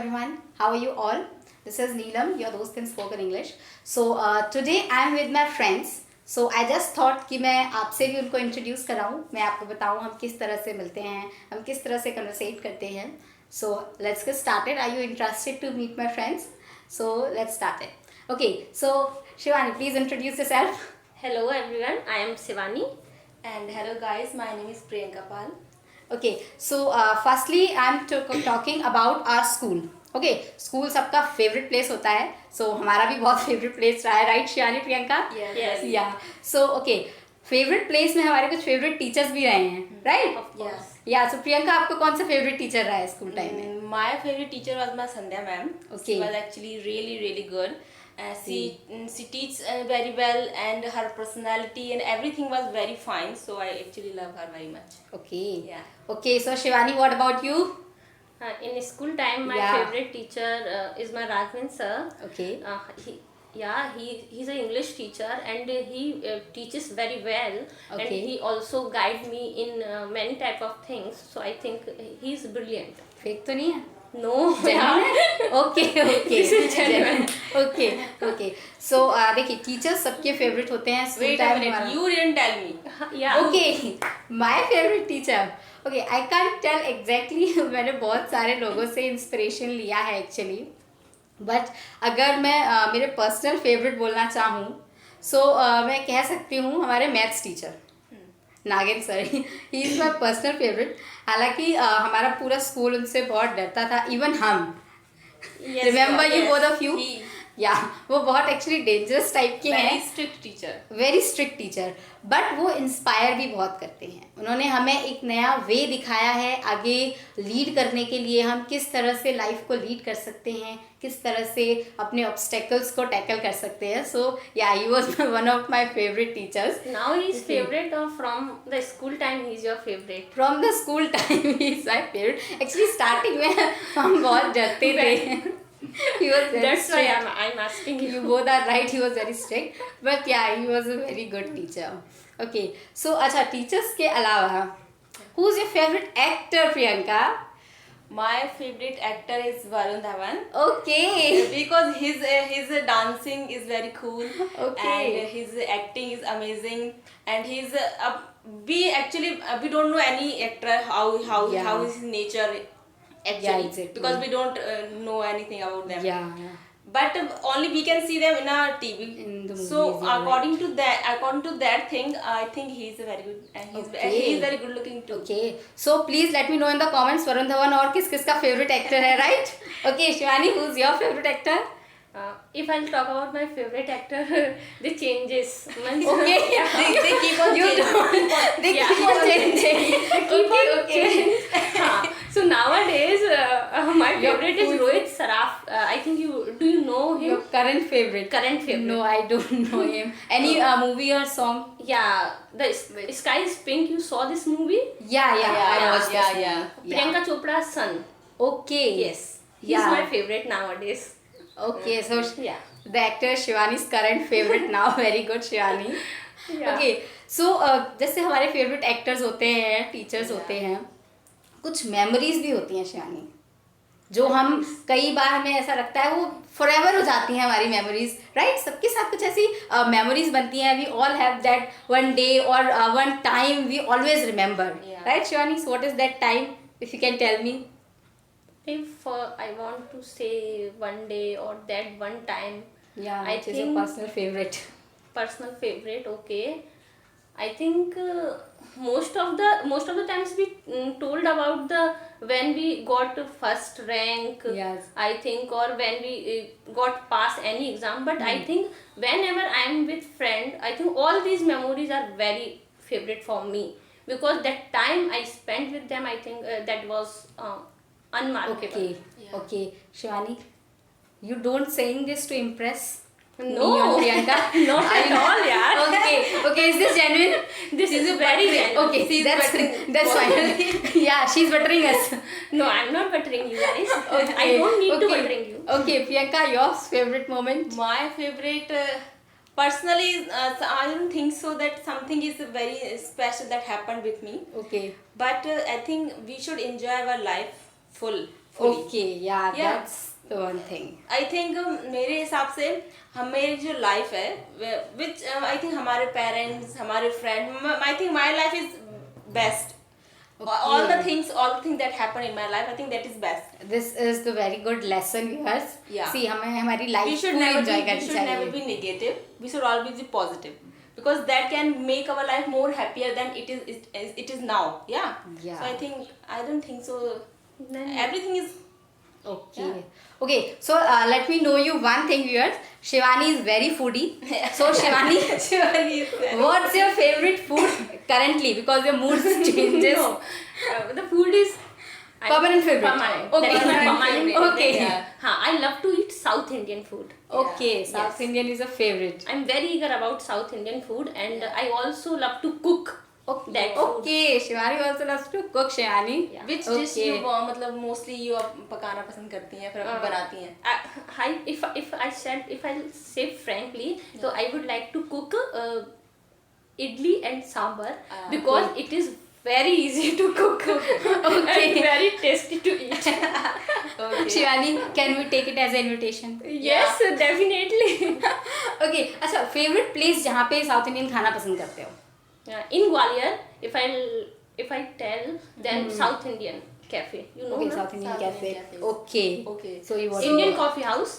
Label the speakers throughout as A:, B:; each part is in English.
A: everyone. How are you all? This is Neelam, your host in spoken English. So today I am with my friends. So I just thought कि मैं आपसे भी उनको introduce कराऊँ, मैं आपको बताऊँ हम किस तरह से मिलते हैं, हम किस तरह से कन्वर्सेट करते हैं. So let's get started. Are you interested to meet my friends? So let's start it. Okay. So Shivani, please introduce yourself.
B: Hello everyone, I am Shivani.
C: And hello guys, my name is Priyanka Pal.
A: Okay, so firstly I'm talking about our school. Okay, school सबका favorite place होता है. So हमारा भी बहुत favorite place रहा है, right Sayani Priyanka?
B: Yes.
A: Yeah. So okay, favorite place में हमारे कुछ favorite teachers भी रहे हैं, right?
B: Of course.
A: Yeah. So Priyanka आपको कौन सा favorite teacher रहा है school time में?
C: My favorite teacher was my Sandhya ma'am.
A: Okay.
C: She was actually really good. She teaches very well, and her personality and everything was very fine. So I actually love her very much.
A: Okay.
C: Yeah.
A: Okay. So Shivani, what about you?
B: In school time, my
A: Yeah.
B: favorite teacher is my Raghavan sir.
A: Okay.
B: He's an English teacher and he teaches very well.
A: Okay.
B: And he also guides me in many type of things. So I think he's brilliant.
A: Fake तो नहीं है?
B: No.
A: Okay.
B: This is genuine.
A: Okay. So देखिए teachers सबके favourite होते हैं school
C: Wait a
A: time
C: minute, you didn't tell me.
B: Yeah.
A: Okay, my favorite teacher. Okay, I can't tell exactly. मैंने बहुत सारे लोगों से इंस्पिरेशन लिया है एक्चुअली, बट अगर मैं मेरे पर्सनल फेवरेट बोलना चाहूँ सो मैं कह सकती हूँ हमारे मैथ्स टीचर नागिन sir. He is my personal favourite. हालांकि हमारा पूरा स्कूल उनसे बहुत डरता था, इवन हम. Remember you both of you? या वो बहुत एक्चुअली डेंजरस टाइप के हैं,
C: Very strict teacher.
A: Very strict teacher, but वो इंस्पायर भी बहुत करते हैं. उन्होंने हमें एक नया वे दिखाया है आगे लीड करने के लिए. हम किस तरह से लाइफ को लीड कर सकते हैं, किस तरह से अपने ऑब्स्टेकल्स को टैकल कर सकते हैं. सो या he was one of my favourite teachers.
B: Now he's favorite or from the school time he's your favorite?
A: From the school time he is my favourite. Actually starting में हम बहुत डरते थे. He was very
B: That's why
A: strict.
B: I'm asking you.
A: You both are right, he was very strict, but yeah, he was a very good teacher. Okay, so अच्छा teachers के अलावा who's your favorite actor Priyanka?
C: My favorite actor is Varun Dhawan.
A: Okay.
C: Because his dancing is very cool.
A: Okay.
C: And his acting is amazing. And he's we actually we don't know any actor how is his nature actually.
A: Yeah, exactly.
C: Because we don't know anything about them.
A: Yeah.
C: But only we can see them in our TV.
A: In the
C: So
A: movies, yeah,
C: according to that thing, I think he's very good, and
A: Okay.
C: he's very good looking too.
A: Okay. So please let me know in the comments Varun Dhawan और किस किस का favorite actor है, right? Okay, Shivani, who's your favorite actor?
B: If I'll talk about my favorite actor, the changes.
A: Okay.
C: They keep on changing.
A: They
B: Yeah.
A: keep on changing. Okay.
B: So nowadays, my favorite is Rohit Saraf. I think do you know him?
A: Your current favorite?
B: Current favorite.
A: No, I don't know him. Any movie or song?
B: Yeah, the Sky is Pink. You saw this movie?
A: Yeah, I watched this movie.
C: Yeah.
B: Priyanka Chopra's son.
A: Okay.
B: Yes, he's
A: Yeah.
B: my favorite nowadays.
A: Okay, so
B: Yeah.
A: the actor Shivani's current favorite now. Very good, Shivani.
B: Yeah.
A: Okay, so जैसे हमारे favorite actors होते हैं, teachers होते हैं, कुछ memories भी होती हैं शिवानी, जो हम कई बार हमें ऐसा लगता है वो forever हो जाती हैं हमारी memories, right? सबके साथ कुछ ऐसी memories बनती हैं. We all have that one day or one time we always remember,
C: Yeah.
A: right Shivani? So what is that time, if you can tell me?
B: If I want to say one day or that one time,
A: Yeah,
B: I
A: which is your
B: think-
A: personal favorite.
B: personal favorite, okay. I think most of the times we told about the when we got first rank.
A: Yes.
B: I think, or when we got pass any exam. But I think whenever I am with friend, I think all these memories are very favorite for me, because that time I spent with them, I think that was unmarketable.
A: Okay.
C: Yeah.
A: Okay, Shivani, you don't saying this to impress
B: No.
A: me or Priyanka?
B: Not at all, yeah.
A: Okay, is this genuine?
B: This is very genuine.
A: Okay,
C: She's
A: that's fine. Yeah, she's buttering us.
B: No, I'm not buttering you guys. I don't need to buttering you.
A: Okay, Priyanka, your favorite moment?
C: My favorite, personally, I don't think so that something is very special that happened with me.
A: Okay.
C: But I think we should enjoy our life fully.
A: Okay, yeah,
C: Yeah.
A: that's the one thing.
C: I think मेरे हिसाब से हमें जो life है विच I think हमारे parents हमारे friend I think my life is best all the things that happen in my life I think that is best.
A: This is the very good lesson, viewers.
C: Yeah.
A: See, हमें हमारी life
C: We should
A: पूरी
C: never
A: enjoy
C: be, we
A: करनी
C: should never
A: चाहिए.
C: be negative. We should always be positive because that can make our life more happier than it is now. Yeah.
A: Yeah.
C: So I don't think so. Everything is
A: Okay. Okay, so let me know you one thing, viewers. Shivani is very foodie. So Shivani,
C: Shivani is very-
A: what's your favorite food currently? Because your mood changes.
B: No, the food is
A: Permanent favorite.
B: Permanent.
A: Okay.
B: That is my
C: Permanent
B: permanent
C: favorite.
A: Okay.
C: Yeah.
B: हाँ, I love to eat South Indian food.
A: Okay, South
B: Yes.
A: Indian is a favorite.
B: I'm very eager about South Indian food, and I also love to cook that food.
A: Okay, Shivani also loves to cook, Shivani.
B: Yeah.
C: Which dish you मतलब mostly you पकाना पसंद करती हैं फिर बनाती हैं?
B: If I say frankly, so I would like to cook idli and sambar because it is very easy to cook and very tasty to eat.
C: Okay.
A: Shivani, can we take it as an invitation?
B: Yes, definitely.
A: Okay, अच्छा favorite place जहाँ पे South Indian खाना पसंद करते हो?
B: In Gwalior, if I tell, then South Indian cafe. You know,
A: Okay,
B: na?
A: South Indian
C: South
A: cafe.
C: Indian cafes.
A: Okay.
C: Okay.
A: So you want
B: Indian
A: to
B: coffee house.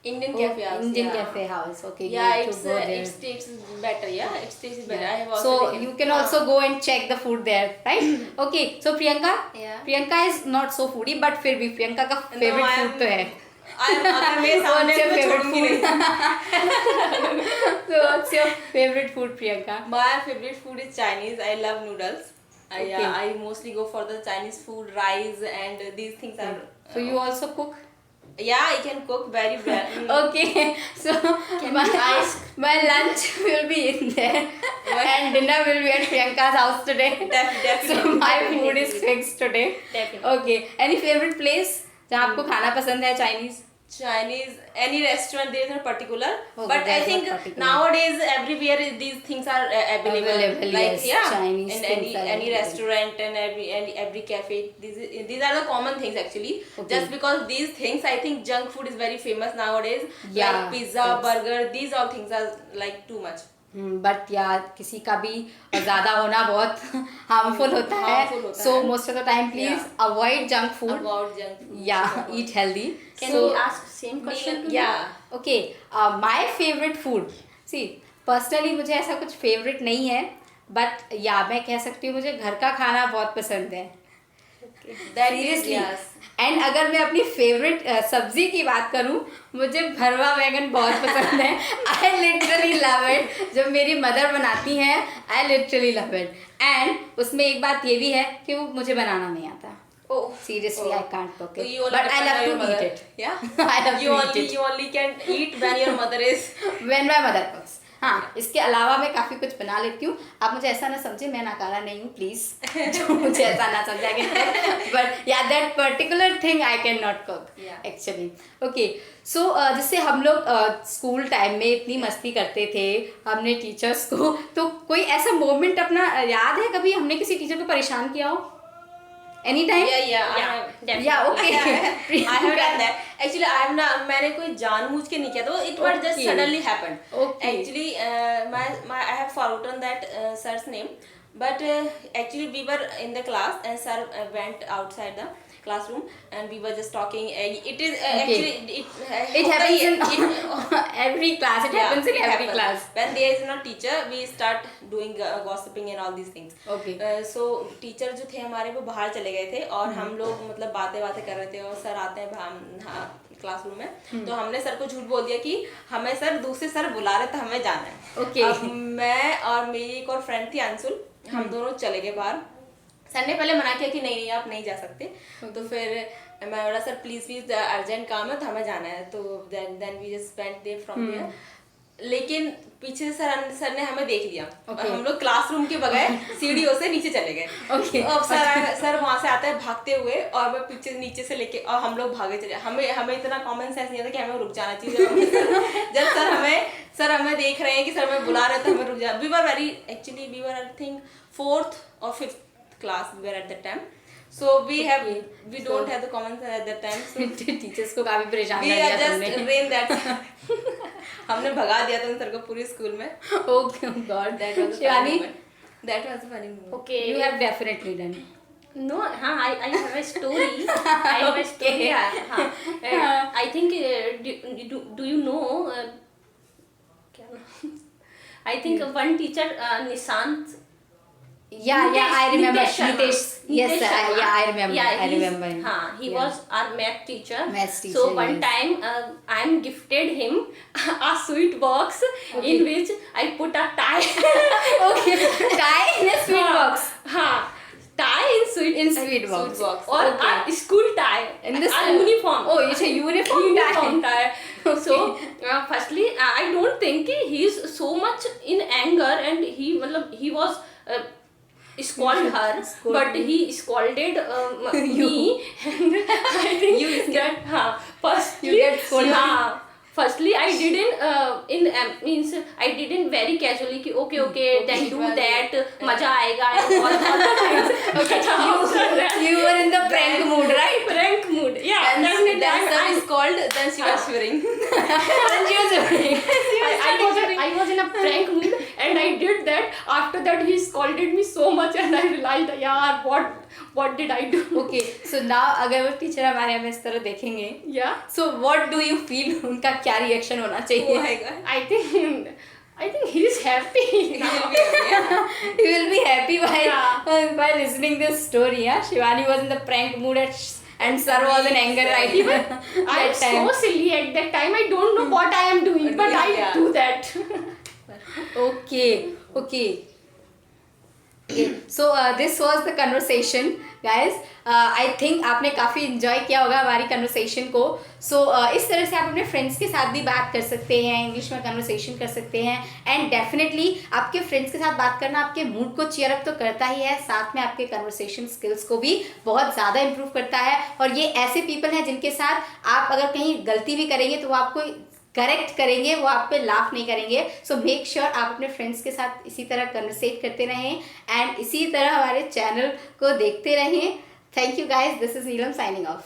C: Indian
A: Oh,
C: cafe house.
A: Indian
C: yeah.
A: cafe house. Okay,
C: Yeah,
A: you have to go there.
C: it's better. Yeah, it's better. I have also
A: So
C: taken.
A: you can also go and check the food there, right? Okay, so Priyanka,
C: Yeah.
A: Priyanka is not so foodie, but फिर भी प्रियंका का
C: No,
A: favorite
C: I
A: food
C: am-
A: तो है.
C: अगर मेरे सामने
A: What's your
C: तो
A: favorite
C: छोड़ूंगी
A: food?
C: नहीं.
A: So what's your favorite food, Priyanka?
C: My favorite food is Chinese. I love noodles.
A: Okay.
C: I mostly go for the Chinese food, rice, and these things are.
A: So you also cook?
C: Yeah, I can cook very well.
A: Okay, so my lunch will be in there and dinner will be at Priyanka's house today.
C: Definitely.
A: So my food is fixed today.
B: Definitely.
A: Okay, any favorite place जहाँ आपको खाना पसंद है Chinese?
C: Chinese, any restaurant there is not particular,
A: Okay,
C: but I
A: there's
C: think
A: not particular.
C: nowadays everywhere these things are available.
A: Available,
C: like
A: yes,
C: yeah,
A: Chinese
C: in
A: things are
C: any
A: available.
C: restaurant and every cafe. These are the common things actually.
A: Okay.
C: Just because these things, I think junk food is very famous nowadays.
A: Yeah,
C: like pizza,
A: yes.
C: burger. These all things are like too much.
A: But या किसी का भी ज़्यादा होना बहुत harmful होता है.
C: Harmful होता
A: So
C: है.
A: most of the time, please
C: Yeah.
A: avoid junk food.
C: About junk food.
A: Yeah, eat healthy.
B: Can
A: So
B: we ask same question to
C: Yeah.
A: okay, my favorite food. See, personally मुझे ऐसा कुछ favorite नहीं है, but या मैं कह सकती हूँ मुझे घर का खाना बहुत पसंद है.
C: That is
A: Seriously.
C: yes.
A: And अगर मैं अपनी फेवरेट सब्जी की बात करूं, मुझे भरवा बैगन बहुत पसंद है. I literally love it. जब मेरी मदर बनाती हैं, I literally love it. And उसमें एक बात ये भी है कि वो मुझे बनाना नहीं आता.
C: Oh.
A: Seriously, I can't cook
C: So
A: it.
C: you only
A: But I
C: depend
A: love
C: on your
A: to eat
C: mother.
A: it.
C: Yeah.
A: I love to eat it.
C: You only can eat when your mother is.
A: When my mother cooks. हाँ, इसके अलावा मैं काफ़ी कुछ बना लेती हूँ. आप मुझे ऐसा ना समझे, मैं नाकारा नहीं हूँ, प्लीज़. जो मुझे ऐसा ना समझा कि बट या that particular thing I can not cook actually. Okay, so जैसे हम लोग स्कूल टाइम में इतनी मस्ती करते थे हमने टीचर्स को, तो कोई ऐसा मोमेंट अपना याद है कभी हमने किसी टीचर को परेशान किया हो? Any time? या okay.
C: I have done that. Actually, I have not. मैंने कोई जानबूझ के नहीं किया, तो it was just
A: Okay.
C: suddenly happened.
A: Okay.
C: Actually, I have forgotten that sir's name, but actually we were in the class and sir went outside the classroom and we were just talking. It is actually
A: It happens in every class. It happens in every
C: happens.
A: class.
C: When there is no teacher, we start doing gossiping and all these things.
A: Okay.
C: So teacher जो थे हमारे वो बाहर चले गए थे और हम लोग मतलब बातें कर रहे थे और सर आते हैं क्लासरूम में, तो हमने सर को झूठ बोल दिया कि हमें सर दूसरे सर बुला रहे थे, हमें जाना है.
A: Okay.
C: अब मैं और मेरी एक और फ्रेंड थी अंशुल, हम दोनों चले गए बाहर. सर ने पहले मना किया कि नहीं आप नहीं जा सकते. तो फिर मैं बोला सर प्लीज अर्जेंट काम है तो हमें जाना है. तो then we just went there from there. लेकिन पीछे सर ने हमें देख लिया और हम लोग क्लासरूम के बगैर सीढ़ियों से नीचे चले गए.
A: Okay.
C: अब सर वहां से आता है भागते हुए और मैं पीछे नीचे से लेके और हम लोग भागे चले. हमें इतना कॉमन सेंस नहीं था कि हमें रुक जाना चाहिए. जब सर हमें देख रहे हैं कि सर हमें बुला रहे तो हमें रुक जाना. We were I think 4th or 5th class we were at that time. So we don't have the common sense at that time. So
A: teachers को काफी परेशान
C: we
A: कर
C: are
A: दिया
C: just
A: तुमने।
C: rain that. हमने भगा दिया था उन सर को पूरी स्कूल में.
A: Oh god,
C: That was a funny
A: Shivani,
C: moment. That was a funny moment.
B: Okay.
A: you have definitely done.
B: No, I have a story. I have a story. I think do you know? क्या नाम? I think one teacher Nishant.
A: Yeah, I remember.
B: Nitesh Sharma.
A: Nitesh. Yes,
B: Nitesh Sharma.
A: yeah, I remember.
B: Yeah,
A: I
B: he's-
A: remember him.
B: He
A: Yeah.
B: was our math teacher.
A: Maths teacher,
B: So one
A: yes.
B: time, I'm gifted him a sweet box in which I put a tie.
A: Okay, tie in a sweet box.
B: Tie in sweet
A: In sweet box.
C: Sweet box.
B: or
A: Okay.
B: a school tie.
A: In this
B: a uniform.
A: Oh, it's a uniform
B: Uniform
A: tie.
B: tie. So firstly, I don't think he is so much in anger, and he was scold her, but he scolded me, and I think that firstly,
A: You get scolded.
B: Firstly, I didn't means I didn't very casually कि okay then do that, मजा आएगा and all the things.
A: Okay, you were in the prank mood, right?
B: Prank mood, yeah.
C: And
B: definitely.
C: then sir is called. Then she was shivering.
A: And you were doing.
B: I was in a prank mood, and I did that. After that, he scolded me so much, and I realized, yaar, what did I do?
A: Okay, so now अगर वो teacher हमारे हमें इस तरह देखेंगे,
B: Yeah,
A: so what do you feel? उनका क्या reaction होना
C: Oh
A: चाहिए?
C: my god.
B: I think he is happy
C: He
B: now.
C: will be happy. Yeah.
A: He will be happy
B: Yeah.
A: by listening this story. Yeah, Shivani was in the prank mood and sir was in anger right
B: Even I am
A: that time.
B: so silly at that time. I don't know what I am doing, but I
C: Yeah.
B: do that.
A: Okay. So this was the conversation, guys. I think आपने काफ़ी enjoy किया होगा हमारी conversation को. So इस तरह से आप अपने friends के साथ भी बात कर सकते हैं, English में conversation कर सकते हैं, and definitely आपके friends के साथ बात करना आपके mood को cheer up तो करता ही है, साथ में आपके conversation skills को भी बहुत ज़्यादा improve करता है. और ये ऐसे people हैं जिनके साथ आप अगर कहीं गलती भी करेंगे तो वो आपको करेक्ट करेंगे, वो आप पे लाफ नहीं करेंगे. सो मेक श्योर आप अपने फ्रेंड्स के साथ इसी तरह कन्वर्सेट करते रहें एंड इसी तरह हमारे चैनल को देखते रहें. Thank you guys, this is Neelam signing off.